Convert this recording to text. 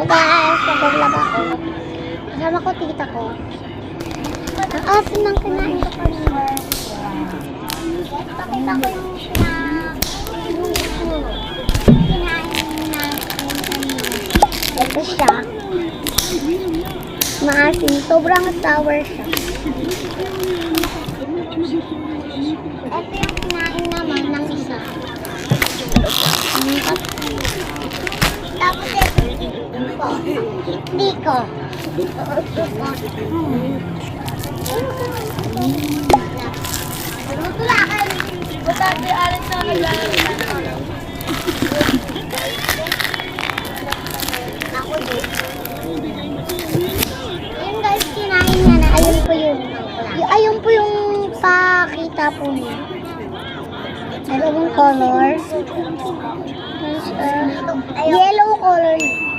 Guys, nag-vlog ako. Kasama ko tita ko. Ang asin ng kinain ko kanina. Pakita ko yung kinain natin kanina. Ito siya. Maasin. Sobrang sour siya. Ito yung kinain naman ng isa. Tapos ito. Diko. Tulakan. Butati alit na ako din. Ayun guys, kinain niya na. Ayun po yun. Ayun po yung pakita po niya. Dalawang color. Yellow color.